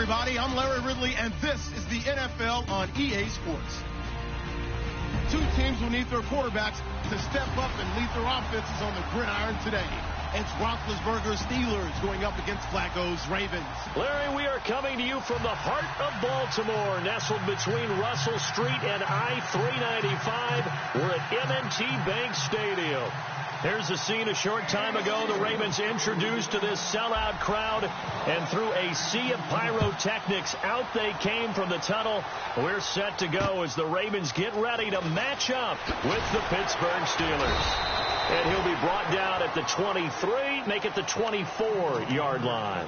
everybody. I'm Larry Ridley, and this is the NFL on EA Sports. Two teams will need their quarterbacks to step up and lead their offenses on the gridiron today. It's Roethlisberger's Steelers going up against Flacco's Ravens. Larry, we are coming to you from the heart of Baltimore, nestled between Russell Street and I-395. We're at M&T Bank Stadium. Here's the scene a short time ago. The Ravens introduced to this sellout crowd, and through a sea of pyrotechnics, out they came from the tunnel. We're set to go as the Ravens get ready to match up with the Pittsburgh Steelers. And he'll be brought down at the 23, make it the 24-yard line.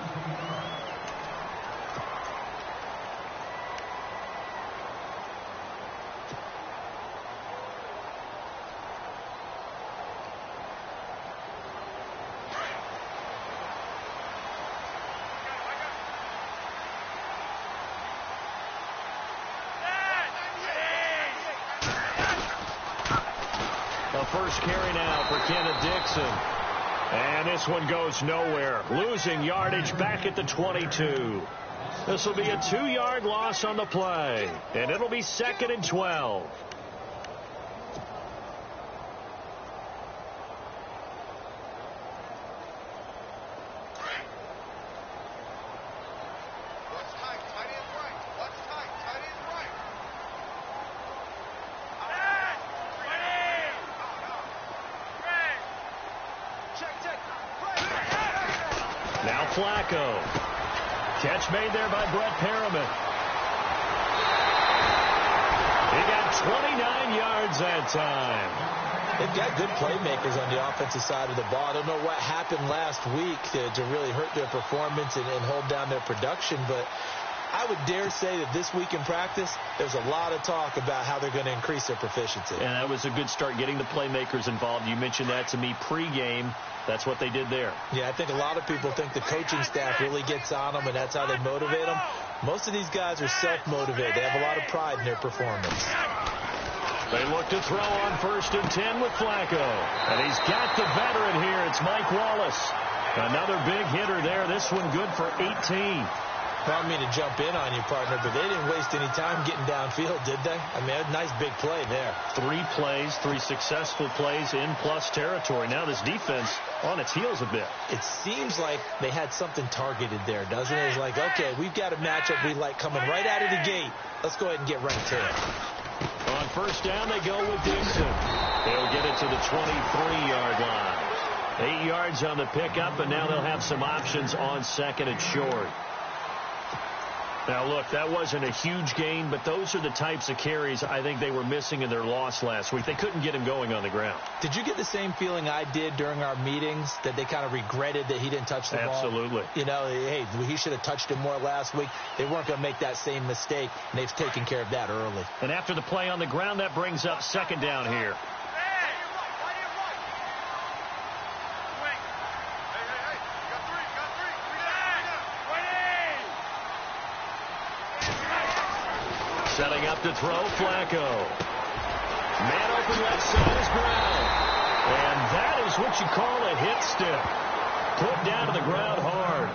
First carry now for Kenneth Dixon. And this one goes nowhere. Losing yardage back at the 22. This will be a 2-yard loss on the play. And it'll be 2nd and 12. Now Flacco. Catch made there by Brett Perriman. He got 29 yards that time. They've got good playmakers on the offensive side of the ball. I don't know what happened last week to really hurt their performance and hold down their production, but I would dare say that this week in practice, there's a lot of talk about how they're going to increase their proficiency. And that was a good start, getting the playmakers involved. You mentioned that to me pregame. That's what they did there. Yeah, I think a lot of people think the coaching staff really gets on them, and that's how they motivate them. Most of these guys are self-motivated. They have a lot of pride in their performance. They look to throw on 1st and 10 with Flacco. And he's got the veteran here. It's Mike Wallace. Another big hitter there. This one good for 18. I don't mean to jump in on you, partner, but they didn't waste any time getting downfield, did they? I mean, a nice big play there. 3 plays, 3 successful plays in plus territory. Now this defense on its heels a bit. It seems like they had something targeted there, doesn't it? It's like, okay, we've got a matchup we like coming right out of the gate. Let's go ahead and get right to it. On 1st down, they go with Dixon. They'll get it to the 23-yard line. 8 yards on the pickup, and now they'll have some options on 2nd and short. Now, look, that wasn't a huge gain, but those are the types of carries I think they were missing in their loss last week. They couldn't get him going on the ground. Did you get the same feeling I did during our meetings, that they kind of regretted that he didn't touch the ball? Absolutely. You know, hey, he should have touched it more last week. They weren't going to make that same mistake, and they've taken care of that early. And after the play on the ground, that brings up 2nd down here. Setting up to throw, Flacco. Man open left side is Brown. And that is what you call a hit stick. Put down to the ground hard.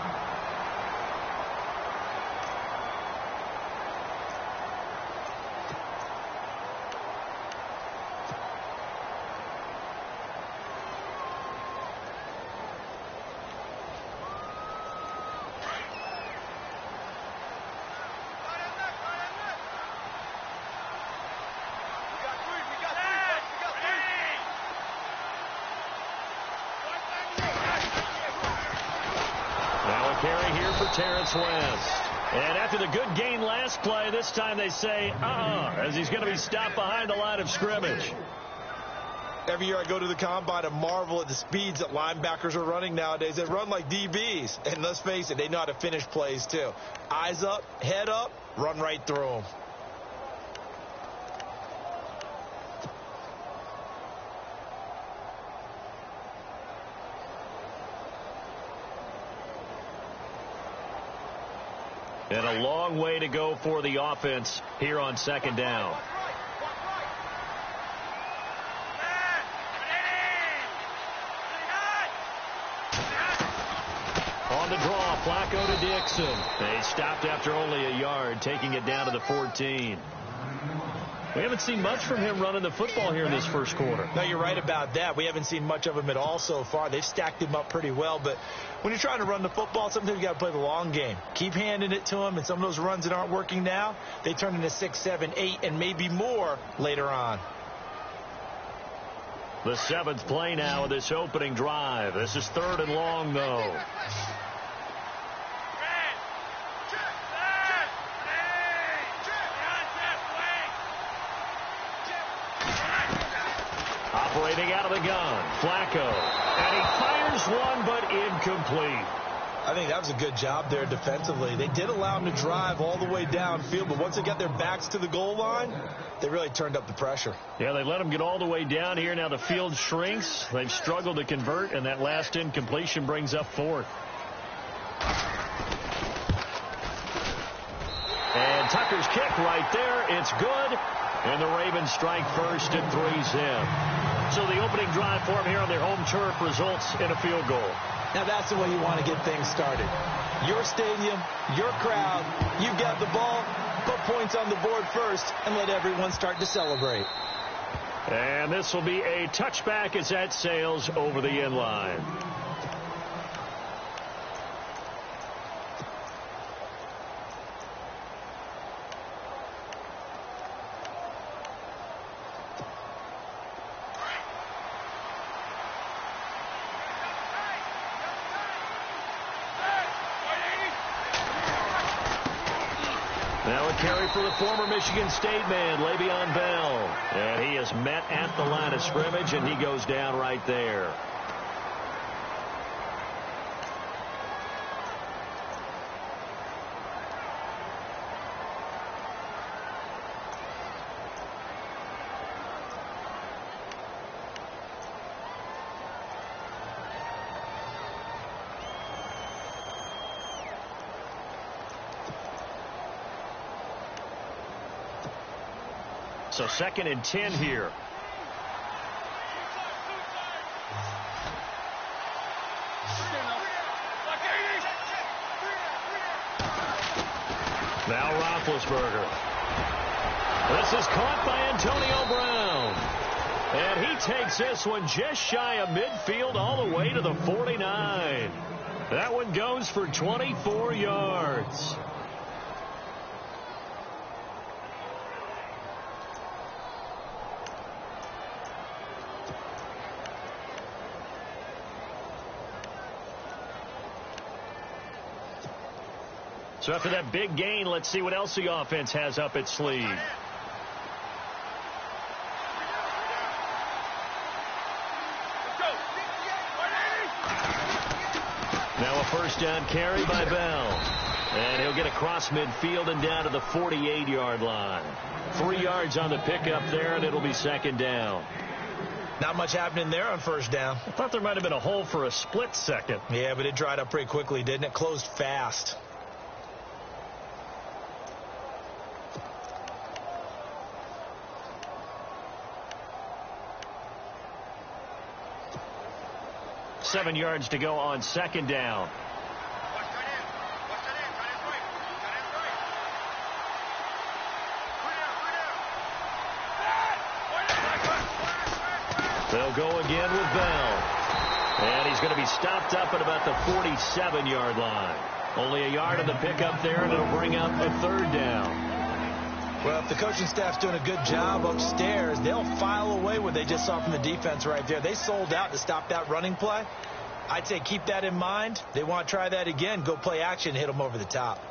Carry here for Terrence West. And after the good gain last play, this time they say, as he's going to be stopped behind the line of scrimmage. Every year I go to the combine and marvel at the speeds that linebackers are running nowadays. They run like DBs. And let's face it, they know how to finish plays too. Eyes up, head up, run right through them. And a long way to go for the offense here on 2nd down. On the draw, Flacco to Dixon. They stopped after only a yard, taking it down to the 14. We haven't seen much from him running the football here in this first quarter. No, you're right about that. We haven't seen much of him at all so far. They've stacked him up pretty well. But when you're trying to run the football, sometimes you got to play the long game. Keep handing it to him, and some of those runs that aren't working now, they turn into 6, 7, 8, and maybe more later on. The 7th play now of this opening drive. This is 3rd and long, though. Operating out of the gun, Flacco. And he fires one, but incomplete. I think that was a good job there defensively. They did allow him to drive all the way downfield, but once they got their backs to the goal line, they really turned up the pressure. Yeah, they let him get all the way down here. Now the field shrinks. They've struggled to convert, and that last incompletion brings up 4th. And Tucker's kick right there. It's good. And the Ravens strike first and 3's in. So the opening drive for him here on their home turf results in a field goal. Now that's the way you want to get things started. Your stadium, your crowd, you've got the ball, put points on the board first, and let everyone start to celebrate. And this will be a touchback as that sails over the end line. Now a carry for the former Michigan State man, Le'Veon Bell. And he is met at the line of scrimmage, and he goes down right there. So 2nd and 10 here. Now Roethlisberger. This is caught by Antonio Brown. And he takes this one just shy of midfield all the way to the 49. That one goes for 24 yards. So after that big gain, let's see what else the offense has up its sleeve. Now a first down carry by Bell. And he'll get across midfield and down to the 48-yard line. 3 yards on the pickup there, and it'll be 2nd down. Not much happening there on first down. I thought there might have been a hole for a split second. Yeah, but it dried up pretty quickly, didn't it? Closed fast. Seven yards to go on 2nd down. They'll go again with Bell. And he's going to be stopped up at about the 47-yard line. Only a yard on the pickup there, and it'll bring up a 3rd down. Well, if the coaching staff's doing a good job upstairs, they'll file away what they just saw from the defense right there. They sold out to stop that running play. I'd say keep that in mind. They want to try that again. Go play action, hit them over the top.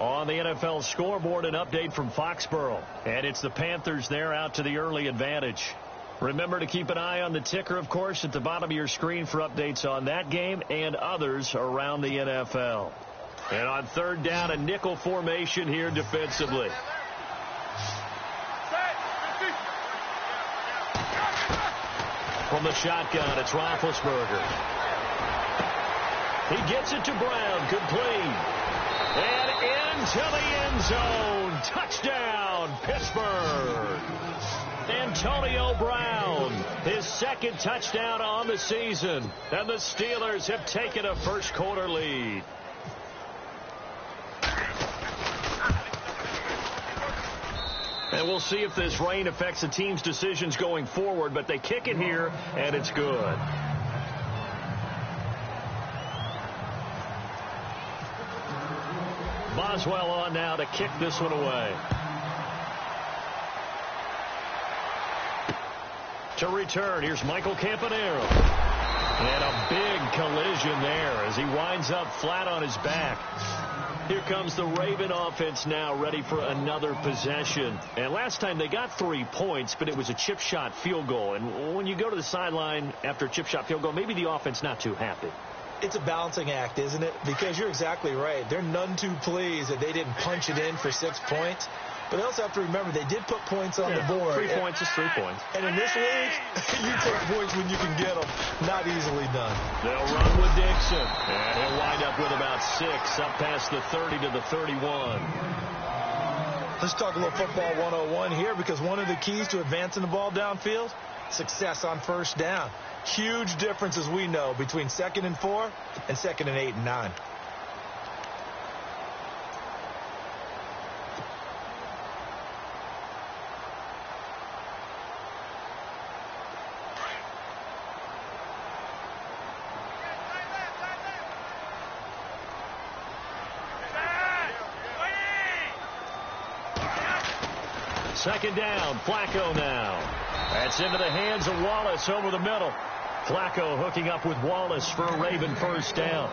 On the NFL scoreboard, an update from Foxborough. And it's the Panthers there out to the early advantage. Remember to keep an eye on the ticker, of course, at the bottom of your screen for updates on that game and others around the NFL. And on 3rd down, a nickel formation here defensively. From the shotgun, it's Roethlisberger. He gets it to Brown, complete. And into the end zone. Touchdown, Pittsburgh. Antonio Brown, his 2nd touchdown on the season. And the Steelers have taken a first quarter lead. And we'll see if this rain affects the team's decisions going forward, but they kick it here, and it's good. Boswell on now to kick this one away. To return, here's Michael Campanero. And a big collision there as he winds up flat on his back. Here comes the Raven offense now, ready for another possession. And last time they got 3 points, but it was a chip shot field goal. And when you go to the sideline after a chip shot field goal, maybe the offense not too happy. It's a balancing act, isn't it? Because you're exactly right. They're none too pleased that they didn't punch it in for 6 points. But they also have to remember they did put points on the board. 3 points is 3 points. And in this league, you take points when you can get them. Not easily done. They'll run with Dixon. And he'll wind up with about 6 up past the 30 to the 31. Let's talk a little football 101 here, because one of the keys to advancing the ball downfield, success on first down. Huge difference, as we know, between 2nd and 4 and 2nd and 8 and 9. Second down, Flacco now. That's into the hands of Wallace over the middle. Flacco hooking up with Wallace for a Raven first down.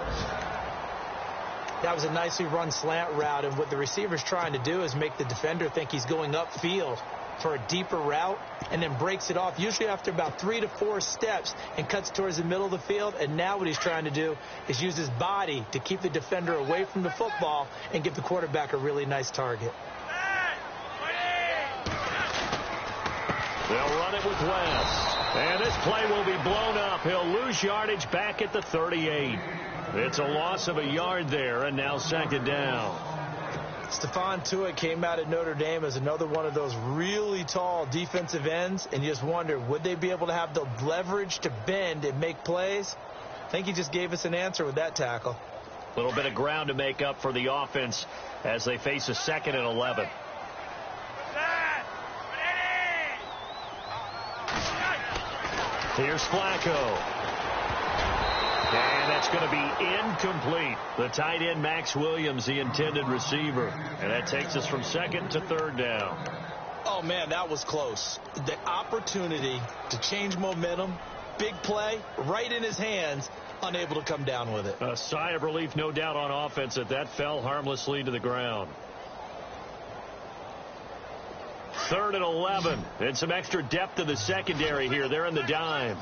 That was a nicely run slant route, and what the receiver's trying to do is make the defender think he's going upfield for a deeper route, and then breaks it off, usually after about 3 to 4 steps, and cuts towards the middle of the field. And now what he's trying to do is use his body to keep the defender away from the football and give the quarterback a really nice target. They'll run it with West. And this play will be blown up. He'll lose yardage back at the 38. It's a loss of a yard there, and now 2nd down. Stephon Tuitt came out of Notre Dame as another one of those really tall defensive ends, and you just wonder, would they be able to have the leverage to bend and make plays? I think he just gave us an answer with that tackle. A little bit of ground to make up for the offense as they face a 2nd and 11. Here's Flacco. And that's going to be incomplete. The tight end, Max Williams, the intended receiver. And that takes us from 2nd to 3rd down. Oh, man, that was close. The opportunity to change momentum, big play, right in his hands, unable to come down with it. A sigh of relief, no doubt, on offense that fell harmlessly to the ground. 3rd and 11. And some extra depth in the secondary here. They're in the dime.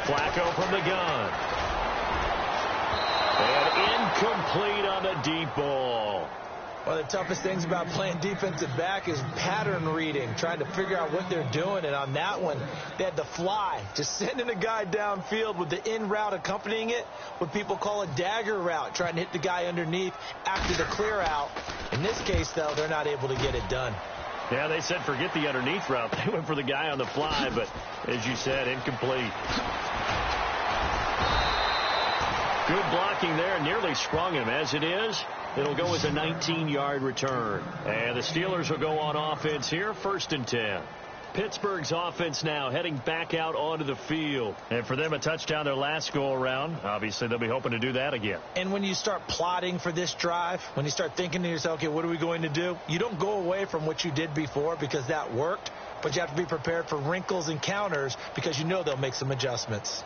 Flacco from the gun. And incomplete on the deep ball. One of the toughest things about playing defensive back is pattern reading, trying to figure out what they're doing. And on that one, they had the fly, just sending a guy downfield with the in route accompanying it, what people call a dagger route, trying to hit the guy underneath after the clear out. In this case, though, they're not able to get it done. Yeah, they said forget the underneath route. They went for the guy on the fly, but as you said, incomplete. Good blocking there, nearly sprung him. As it is, it'll go as a 19-yard return. And the Steelers will go on offense here, 1st and 10. Pittsburgh's offense now heading back out onto the field. And for them, a touchdown their last go-around. Obviously, they'll be hoping to do that again. And when you start plotting for this drive, when you start thinking to yourself, okay, what are we going to do? You don't go away from what you did before because that worked, but you have to be prepared for wrinkles and counters because you know they'll make some adjustments.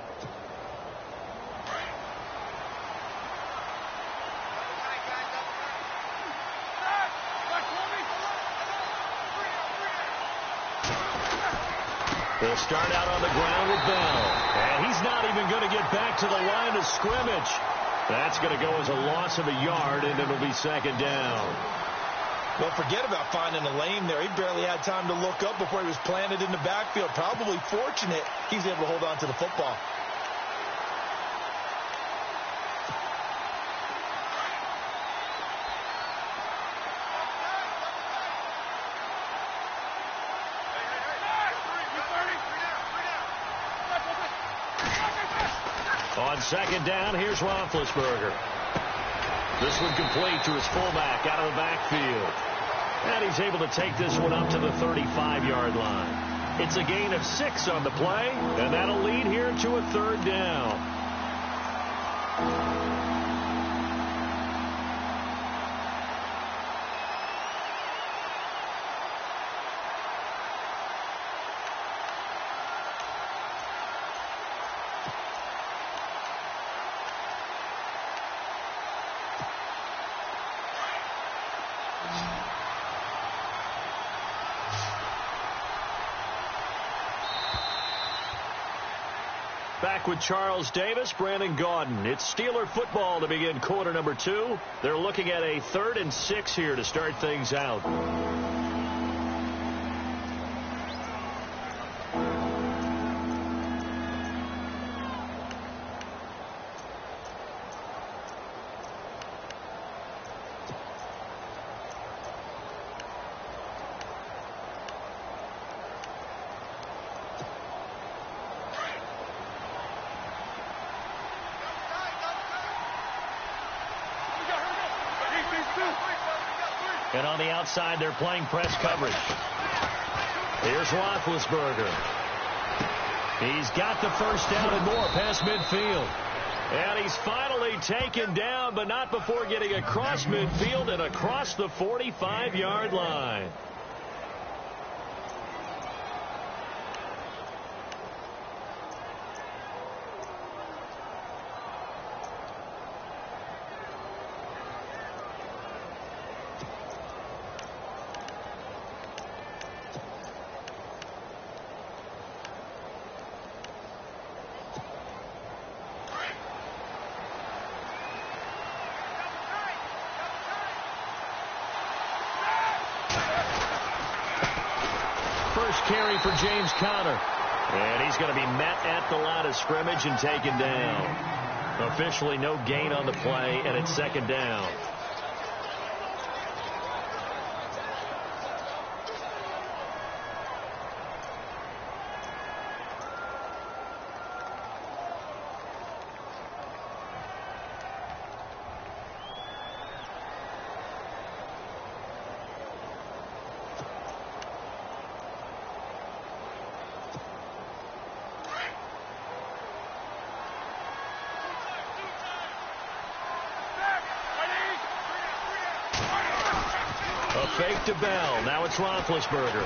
They'll start out on the ground with Bell. And he's not even going to get back to the line of scrimmage. That's going to go as a loss of a yard, and it'll be 2nd down. Well, forget about finding a lane there. He barely had time to look up before he was planted in the backfield. Probably fortunate he's able to hold on to the football. On 2nd down, here's Roethlisberger. This one complete to his fullback out of the backfield. And he's able to take this one up to the 35-yard line. It's a gain of 6 on the play, and that'll lead here to a 3rd down. Back with Charles Davis, Brandon Gaudin. It's Steeler football to begin quarter number 2. They're looking at a 3rd and 6 here to start things out. And on the outside, they're playing press coverage. Here's Roethlisberger. He's got the first down and more past midfield. And he's finally taken down, but not before getting across midfield and across the 45-yard line. Carry for James Conner. And he's going to be met at the line of scrimmage and taken down. Officially no gain on the play, and it's 2nd down. Fake to Bell. Now it's Roethlisberger.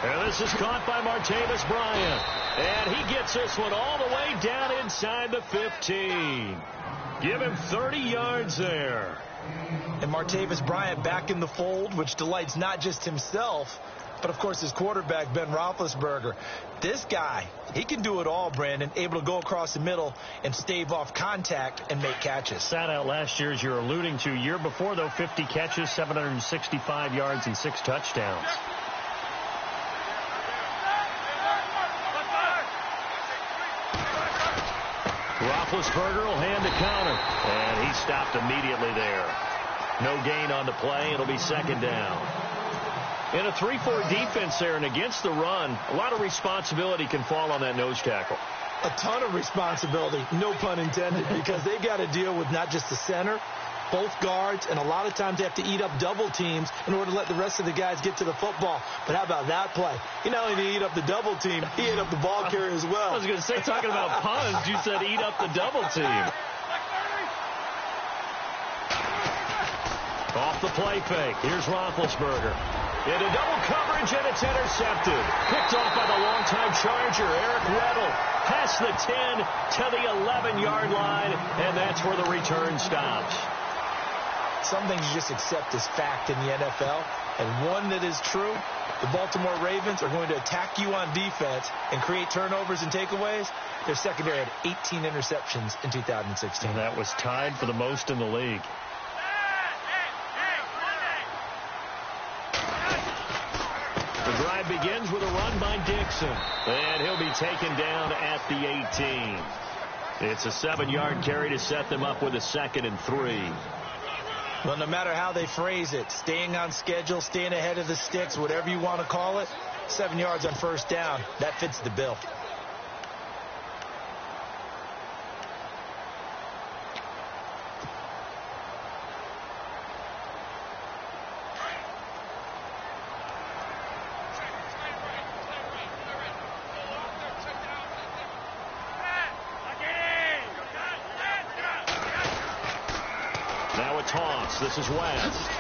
And this is caught by Martavis Bryant. And he gets this one all the way down inside the 15. Give him 30 yards there. And Martavis Bryant back in the fold, which delights not just himself, but, of course, his quarterback, Ben Roethlisberger. This guy, he can do it all, Brandon, able to go across the middle and stave off contact and make catches. Sat out last year, as you're alluding to. Year before, though, 50 catches, 765 yards, and 6 touchdowns. Roethlisberger will hand to Conner, and he stopped immediately there. No gain on the play. It'll be 2nd down. In a 3-4 defense there and against the run, a lot of responsibility can fall on that nose tackle. A ton of responsibility, no pun intended, because they've got to deal with not just the center, both guards, and a lot of times they have to eat up double teams in order to let the rest of the guys get to the football. But how about that play? He not only did he eat up the double team, he ate up the ball carrier as well. I was going to say, talking about puns, you said eat up the double team. Off the play fake. Here's Roethlisberger. Into double coverage, and it's intercepted. Picked off by the longtime Charger, Eric Weddle. Past the 10 to the 11-yard line, and that's where the return stops. Some things you just accept as fact in the NFL, and one that is true, the Baltimore Ravens are going to attack you on defense and create turnovers and takeaways. Their secondary had 18 interceptions in 2016. And that was tied for the most in the league. The drive begins with a run by Dixon, and he'll be taken down at the 18. It's a 7-yard carry to set them up with a 2nd and 3. Well, no matter how they phrase it, staying on schedule, staying ahead of the sticks, whatever you want to call it, 7 yards on 1st down, that fits the bill. Now a toss. This is West.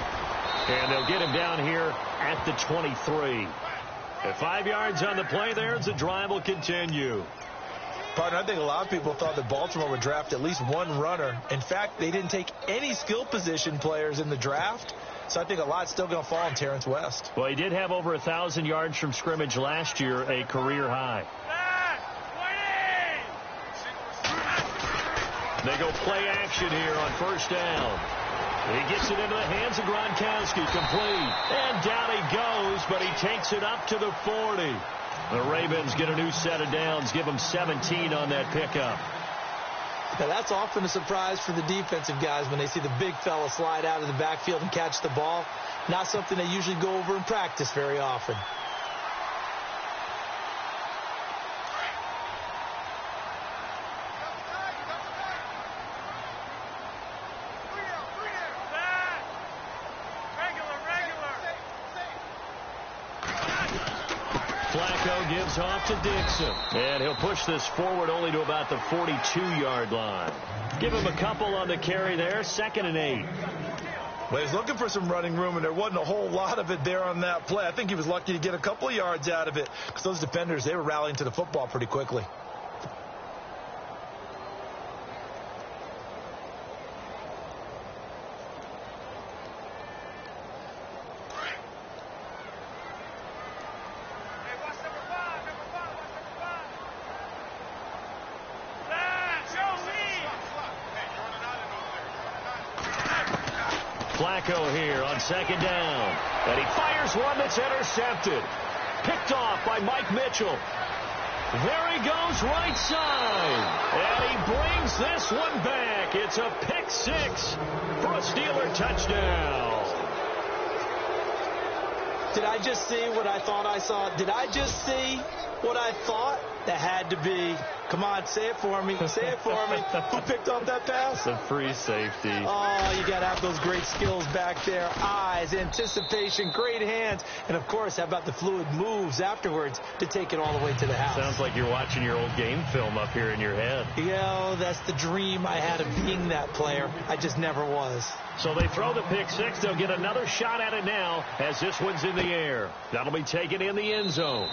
And they'll get him down here at the 23. At 5 yards on the play there as the drive will continue. Partner, I think a lot of people thought that Baltimore would draft at least one runner. In fact, they didn't take any skill position players in the draft. So I think a lot's still going to fall on Terrence West. Well, he did have over 1,000 yards from scrimmage last year, a career high. They go play action here on first down. He gets it into the hands of Gronkowski, complete. And down he goes, but he takes it up to the 40. The Ravens get a new set of downs, give them 17 on that pickup. Now, that's often a surprise for the defensive guys when they see the big fella slide out of the backfield and catch the ball. Not something they usually go over in practice very often. Gives off to Dixon. And he'll push this forward only to about the 42-yard line. Give him a couple on the carry there. 2nd and 8. Well, he's looking for some running room, and there wasn't a whole lot of it there on that play. I think he was lucky to get a couple of yards out of it because those defenders, they were rallying to the football pretty quickly. Flacco here on 2nd down. And he fires one that's intercepted. Picked off by Mike Mitchell. There he goes right side. And he brings this one back. It's a pick 6 for a Steeler touchdown. Did I just see what I thought I saw? Did I just see what I thought? That had to be. Come on, say it for me. Say it for me. Who picked up that pass? The free safety. Oh, you got to have those great skills back there. Eyes, anticipation, great hands. And, of course, how about the fluid moves afterwards to take it all the way to the house? Sounds like you're watching your old game film up here in your head. Yeah, that's the dream I had of being that player. I just never was. So they throw the pick 6. They'll get another shot at it now as this one's in the air. That'll be taken in the end zone.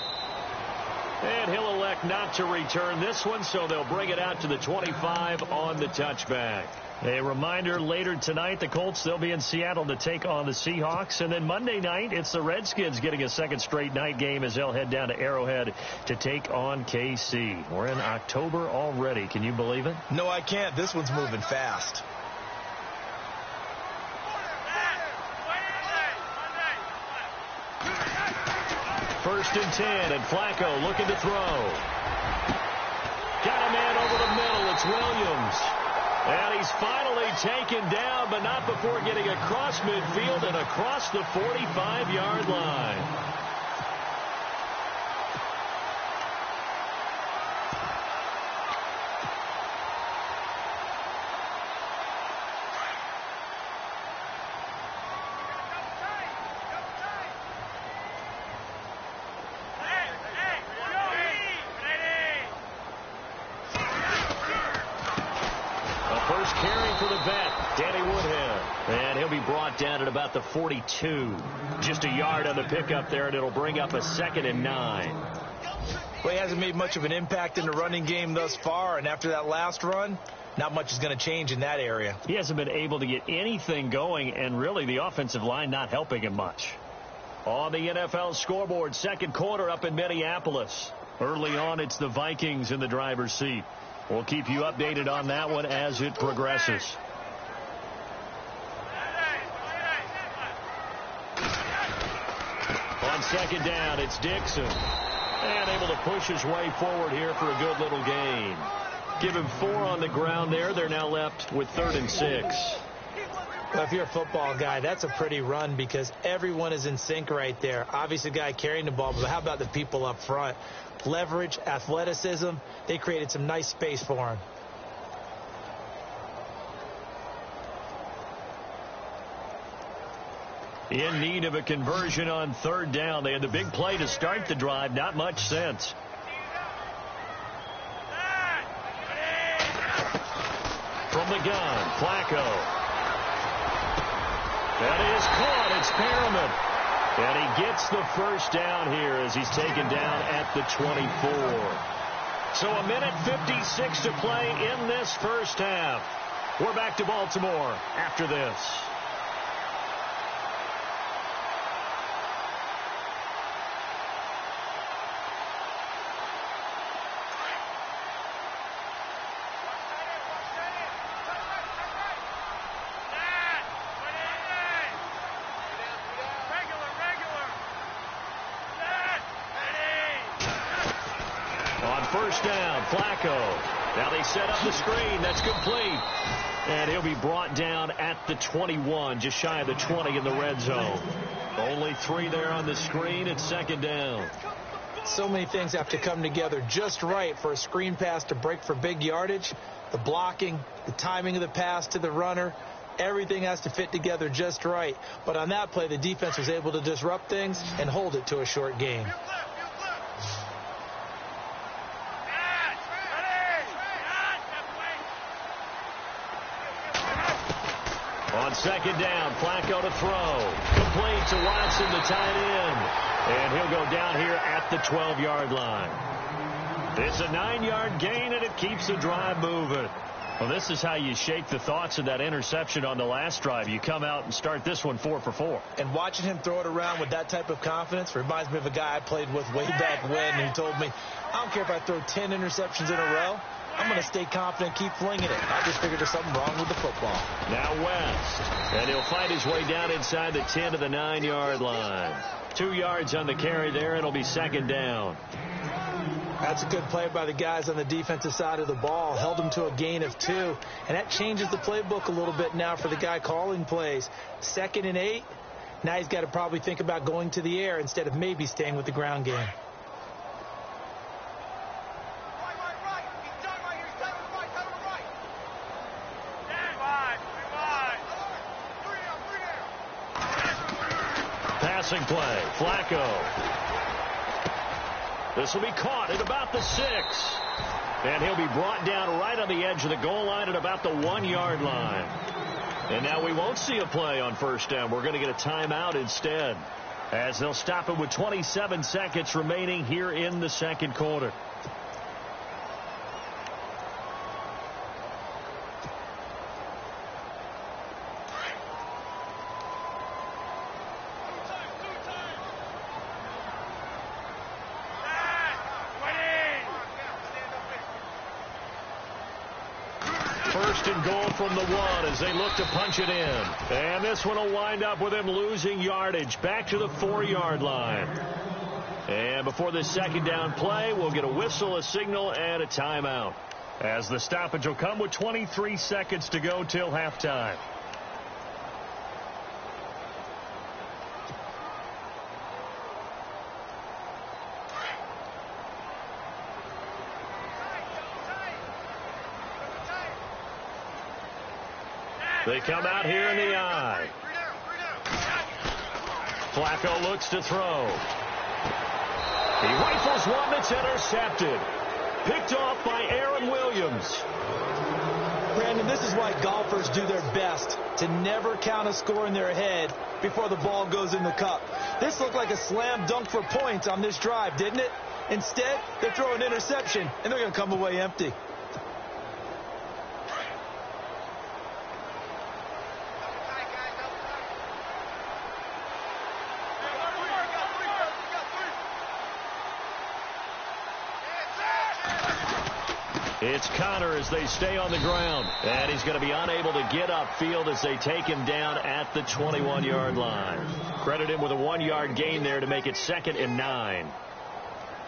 And he'll elect not to return this one, so they'll bring it out to the 25 on the touchback. A reminder, later tonight, the Colts, they'll be in Seattle to take on the Seahawks. And then Monday night, it's the Redskins getting a second straight night game as they'll head down to Arrowhead to take on KC. We're in October already. Can you believe it? No, I can't. This one's moving fast. First and 10, and Flacco looking to throw. Got a man over the middle. It's Williams. And he's finally taken down, but not before getting across midfield and across the 45-yard line. Down at about the 42. Just a yard on the pickup there, and it'll bring up a 2nd and 9. Well, he hasn't made much of an impact in the running game thus far, and after that last run, not much is going to change in that area. He hasn't been able to get anything going, and really the offensive line not helping him much. On the NFL scoreboard, 2nd quarter up in Minneapolis. Early on, it's the Vikings in the driver's seat. We'll keep you updated on that one as it progresses. On 2nd down, it's Dixon. And able to push his way forward here for a good little gain. Give him 4 on the ground there. They're now left with 3rd and 6. Well, if you're a football guy, that's a pretty run because everyone is in sync right there. Obviously, the guy carrying the ball, but how about the people up front? Leverage, athleticism, they created some nice space for him. In need of a conversion on 3rd down. They had the big play to start the drive. Not much sense. From the gun, Flacco. That is caught. It's Perriman. And he gets the first down here as he's taken down at the 24. So a minute 56 to play in this first half. We're back to Baltimore after this. First down, Flacco. Now they set up the screen. That's complete. And he'll be brought down at the 21, just shy of the 20 in the red zone. Only 3 there on the screen. It's second down. So many things have to come together just right for a screen pass to break for big yardage. The blocking, the timing of the pass to the runner, everything has to fit together just right. But on that play, the defense was able to disrupt things and hold it to a short gain. On second down, Flacco to throw. Complete to Watson, the tight end. And he'll go down here at the 12-yard line. It's a 9-yard gain, and it keeps the drive moving. Well, this is how you shake the thoughts of that interception on the last drive. You come out and start this one 4 for 4. And watching him throw it around with that type of confidence reminds me of a guy I played with way back when who told me, I don't care if I throw 10 interceptions in a row. I'm going to stay confident, keep flinging it. I just figured there's something wrong with the football. Now West. And he'll fight his way down inside the 10 to the 9-yard line. 2 yards on the carry there. It'll be second down. That's a good play by the guys on the defensive side of the ball. Held them to a gain of 2. And that changes the playbook a little bit now for the guy calling plays. 2nd and 8. Now he's got to probably think about going to the air instead of maybe staying with the ground game. Passing play. Flacco. This will be caught at about the 6. And he'll be brought down right on the edge of the goal line at about the 1-yard line. And now we won't see a play on first down. We're going to get a timeout instead, as they'll stop it with 27 seconds remaining here in the second quarter. First and goal from the 1 as they look to punch it in. And this one will wind up with him losing yardage back to the 4-yard line. And before this second down play, we'll get a whistle, a signal, and a timeout, as the stoppage will come with 23 seconds to go till halftime. They come out here in the eye. Flacco looks to throw. He rifles one that's intercepted. Picked off by Aaron Williams. Brandon, this is why golfers do their best to never count a score in their head before the ball goes in the cup. This looked like a slam dunk for points on this drive, didn't it? Instead, they throw an interception, and they're going to come away empty. It's Connor as they stay on the ground. And he's going to be unable to get upfield as they take him down at the 21-yard line. Credit him with a 1-yard gain there to make it 2nd and 9.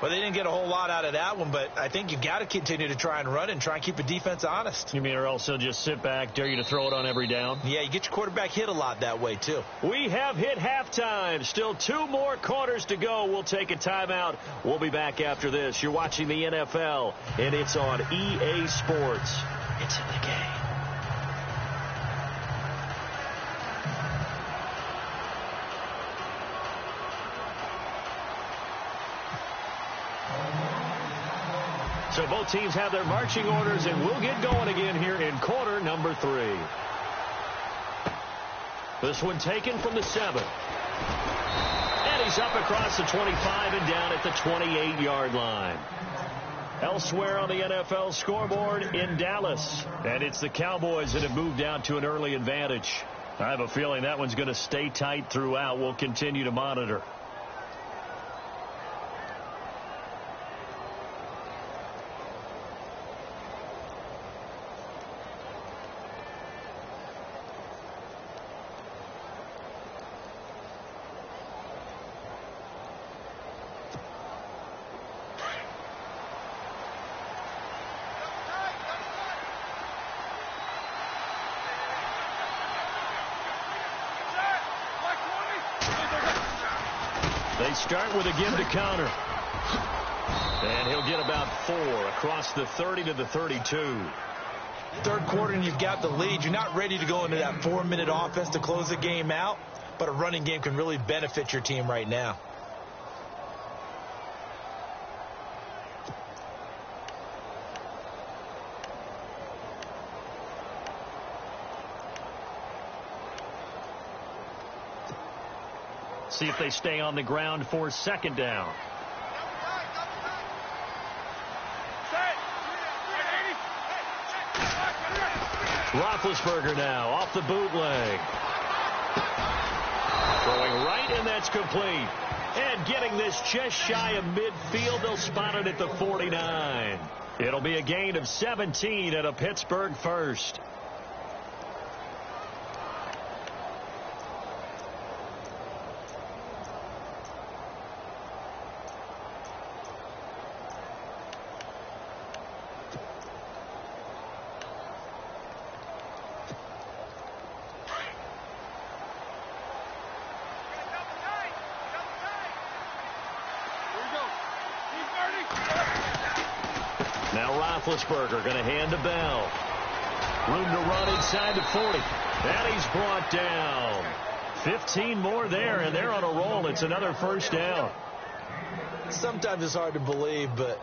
Well, they didn't get a whole lot out of that one, but I think you got to continue to try and run and try and keep the defense honest. You mean or else he'll just sit back, dare you to throw it on every down? Yeah, you get your quarterback hit a lot that way, too. We have hit halftime. Still 2 more quarters to go. We'll take a timeout. We'll be back after this. You're watching the NFL, and it's on EA Sports. It's in the game. So both teams have their marching orders, and we'll get going again here in quarter number 3. This one taken from the 7. And he's up across the 25 and down at the 28-yard line. Elsewhere on the NFL scoreboard in Dallas. And it's the Cowboys that have moved out to an early advantage. I have a feeling that one's going to stay tight throughout. We'll continue to monitor. They start with a give to counter. And he'll get about 4 across the 30 to the 32. Third quarter and you've got the lead. You're not ready to go into that 4-minute offense to close the game out, but a running game can really benefit your team right now. See if they stay on the ground for second down. Roethlisberger now off the bootleg. Throwing right, and that's complete. And getting this just shy of midfield. They'll spot it at the 49. It'll be a gain of 17 and a Pittsburgh first. Now Roethlisberger going to hand to Bell. Room to run inside the 40. And he's brought down. 15 more there, and they're on a roll. It's another first down. Sometimes it's hard to believe, but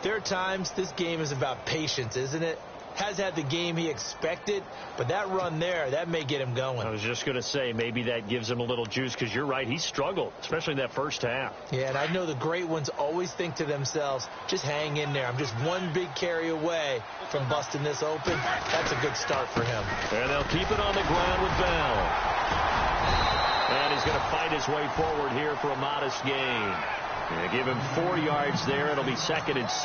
there are times this game is about patience, isn't it? Has had the game he expected, but that run there, that may get him going. I was just going to say, maybe that gives him a little juice, because you're right, he struggled, especially in that first half. Yeah, and I know the great ones always think to themselves, just hang in there. I'm just one big carry away from busting this open. That's a good start for him. And they'll keep it on the ground with Bell. And he's going to fight his way forward here for a modest gain. They give him 4 yards there. It'll be 2nd and 6.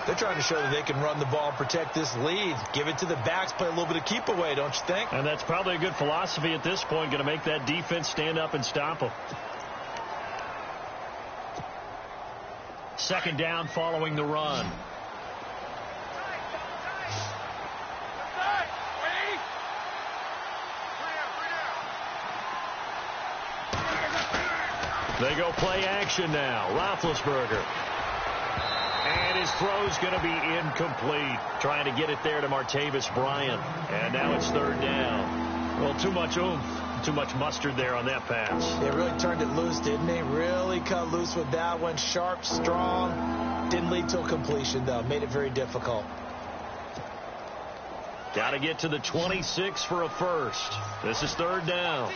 They're trying to show that they can run the ball and protect this lead. Give it to the backs, play a little bit of keep away, don't you think? And that's probably a good philosophy at this point, going to make that defense stand up and stop them. Second down following the run. They go play action now. Roethlisberger. And his throw's going to be incomplete. Trying to get it there to Martavis Bryant. And now it's 3rd down. Well, too much oomph. Too much mustard there on that pass. They really turned it loose, didn't they? Really cut loose with that one. Sharp, strong. Didn't lead to a completion, though. Made it very difficult. Got to get to the 26 for a first. This is 3rd down.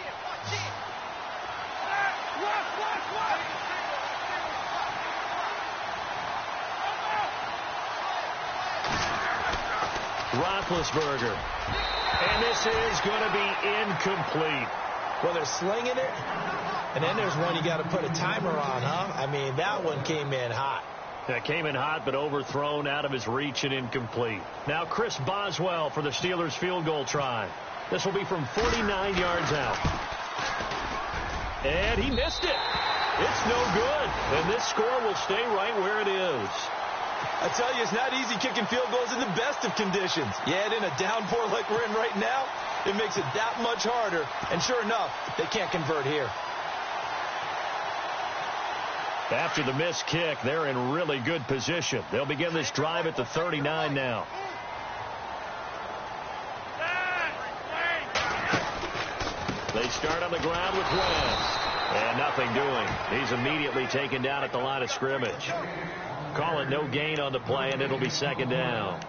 Roethlisberger. And this is going to be incomplete. Well, they're slinging it. And then there's one you got to put a timer on, huh? I mean, that one came in hot. That came in hot, but overthrown, out of his reach, and incomplete. Now Chris Boswell for the Steelers field goal try. This will be from 49 yards out. And he missed it. It's no good. And this score will stay right where it is. I tell you, it's not easy kicking field goals in the best of conditions. Yet in a downpour like we're in right now, it makes it that much harder. And sure enough, they can't convert here. After the missed kick, they're in really good position. They'll begin this drive at the 39 now. They start on the ground with West. And nothing doing. He's immediately taken down at the line of scrimmage. Call it no gain on the play, and it'll be 2nd down.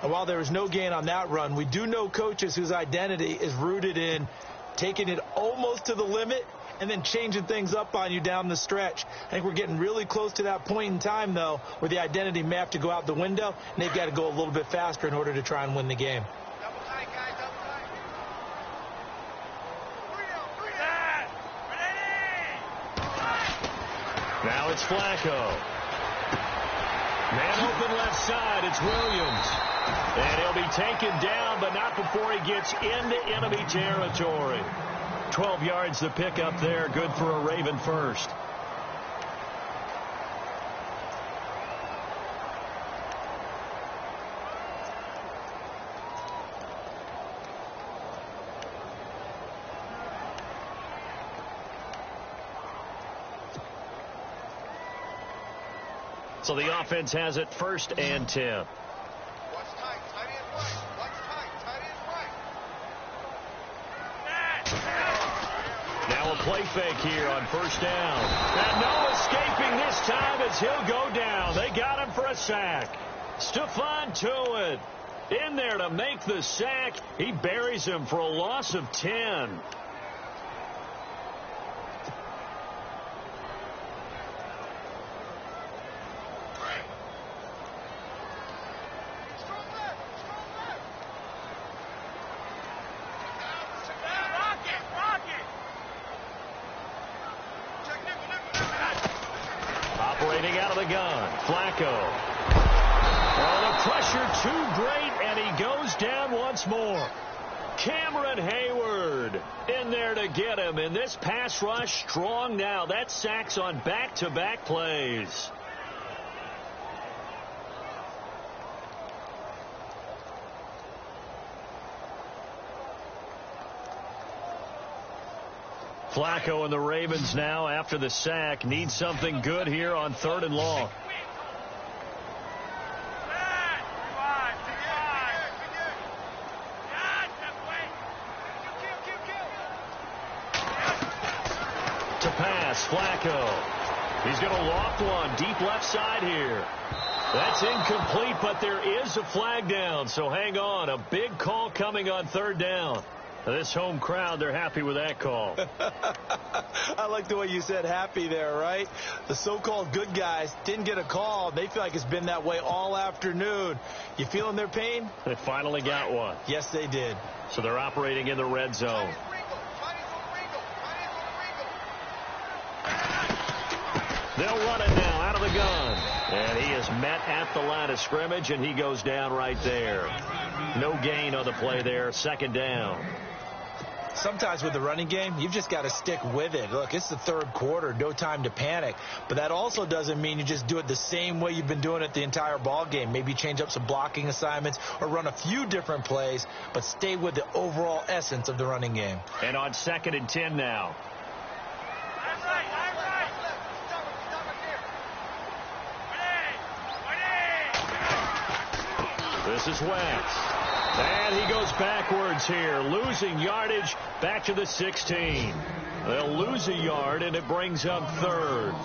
And while there was no gain on that run, we do know coaches whose identity is rooted in taking it almost to the limit and then changing things up on you down the stretch. I think we're getting really close to that point in time, though, where the identity may have to go out the window, and they've got to go a little bit faster in order to try and win the game. Now it's Flacco. Man open left side. It's Williams. And he'll be taken down, but not before he gets into enemy territory. 12 yards to pick up there. Good for a Raven first. So the offense has it 1st and 10. Now a play fake here on 1st down. And no escaping this time as he'll go down. They got him for a sack. Stephon Tuitt in there to make the sack. He buries him for a loss of 10. Operating out of the gun, Flacco. Oh, the pressure too great, and he goes down once more. Cameron Hayward in there to get him, and this pass rush strong now. That sacks on back-to-back plays. Flacco and the Ravens now, after the sack, need something good here on 3rd and long. To pass, Flacco. He's going to loft one deep left side here. That's incomplete, but there is a flag down, so hang on. A big call coming on 3rd down. This home crowd, they're happy with that call. I like the way you said happy there, right? The so-called good guys didn't get a call. They feel like it's been that way all afternoon. You feeling their pain? They finally got one. Yes, they did. So they're operating in the red zone. They'll run it now out of the gun. And he is met at the line of scrimmage, and he goes down right there. No gain on the play there. 2nd down. Sometimes with the running game, you've just got to stick with it. Look, it's the 3rd quarter, no time to panic. But that also doesn't mean you just do it the same way you've been doing it the entire ball game. Maybe change up some blocking assignments or run a few different plays, but stay with the overall essence of the running game. And on 2nd and 10 now. This is Wentz. And he goes backwards here, losing yardage back to the 16. They'll lose a yard, and it brings up 3rd.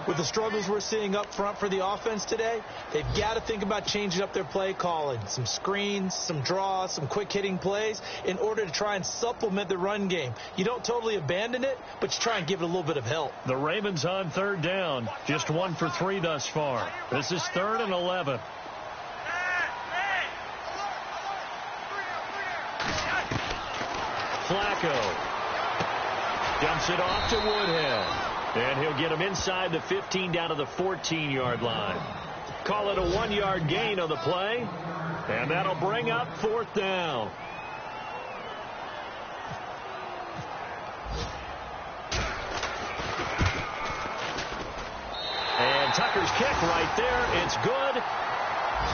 With the struggles we're seeing up front for the offense today, they've got to think about changing up their play calling. Some screens, some draws, some quick-hitting plays in order to try and supplement the run game. You don't totally abandon it, but you try and give it a little bit of help. The Ravens on 3rd down, just 1 for 3 thus far. This is 3rd and 11. Flacco dumps it off to Woodhead, and he'll get him inside the 15 down to the 14-yard line. Call it a 1-yard gain on the play, and that'll bring up 4th down. And Tucker's kick right there. It's good.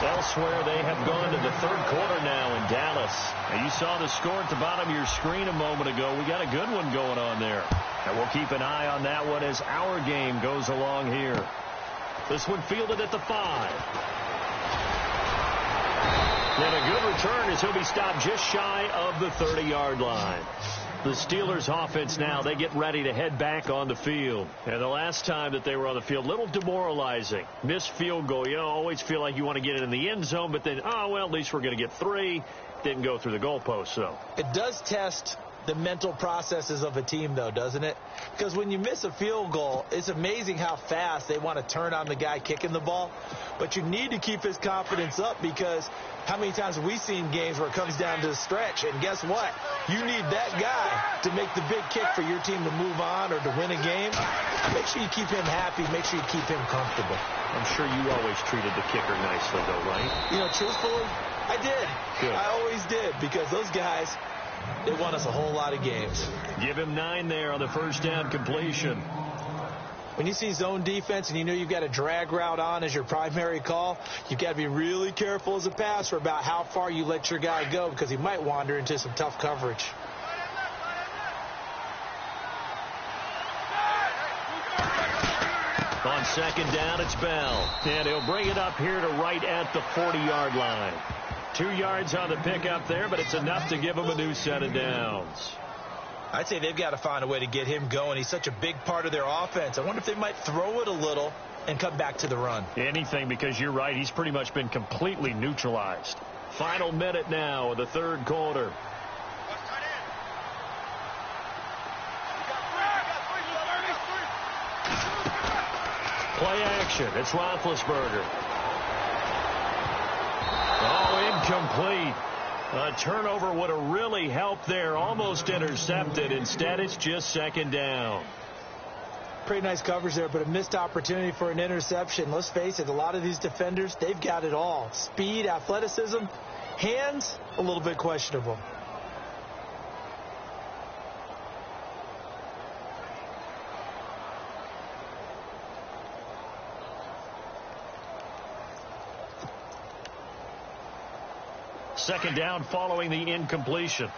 Elsewhere, they have gone to the 3rd quarter now in Dallas. And you saw the score at the bottom of your screen a moment ago. We got a good one going on there. And we'll keep an eye on that one as our game goes along here. This one fielded at the 5. And a good return as he'll be stopped just shy of the 30-yard line. The Steelers offense now, they get ready to head back on the field. And the last time that they were on the field, a little demoralizing. Missed field goal. You always feel like you want to get it in the end zone, but then, oh, well, at least we're going to get 3. Didn't go through the goalpost, though. It does test the mental processes of a team, though, doesn't it? Because when you miss a field goal, it's amazing how fast they want to turn on the guy kicking the ball. But you need to keep his confidence up, because how many times have we seen games where it comes down to the stretch? And guess what? You need that guy to make the big kick for your team to move on or to win a game. Make sure you keep him happy. Make sure you keep him comfortable. I'm sure you always treated the kicker nicely, though, right? You know, truthfully, I did. Good. I always did, because those guys, they won us a whole lot of games. Give him 9 there on the first down completion. When you see zone defense and you know you've got a drag route on as your primary call, you've got to be really careful as a passer about how far you let your guy go, because he might wander into some tough coverage. On second down, it's Bell. And he'll bring it up here to right at the 40-yard line. 2 yards on the pickup there, but it's enough to give him a new set of downs. I'd say they've got to find a way to get him going. He's such a big part of their offense. I wonder if they might throw it a little and come back to the run. Anything, because you're right. He's pretty much been completely neutralized. Final minute now of the third quarter. Play action. It's Roethlisberger. Oh, incomplete. A turnover would have really helped there. Almost intercepted. Instead, it's just second down. Pretty nice coverage there, but a missed opportunity for an interception. Let's face it, a lot of these defenders, they've got it all. Speed, athleticism, hands, a little bit questionable. Second down following the incompletion.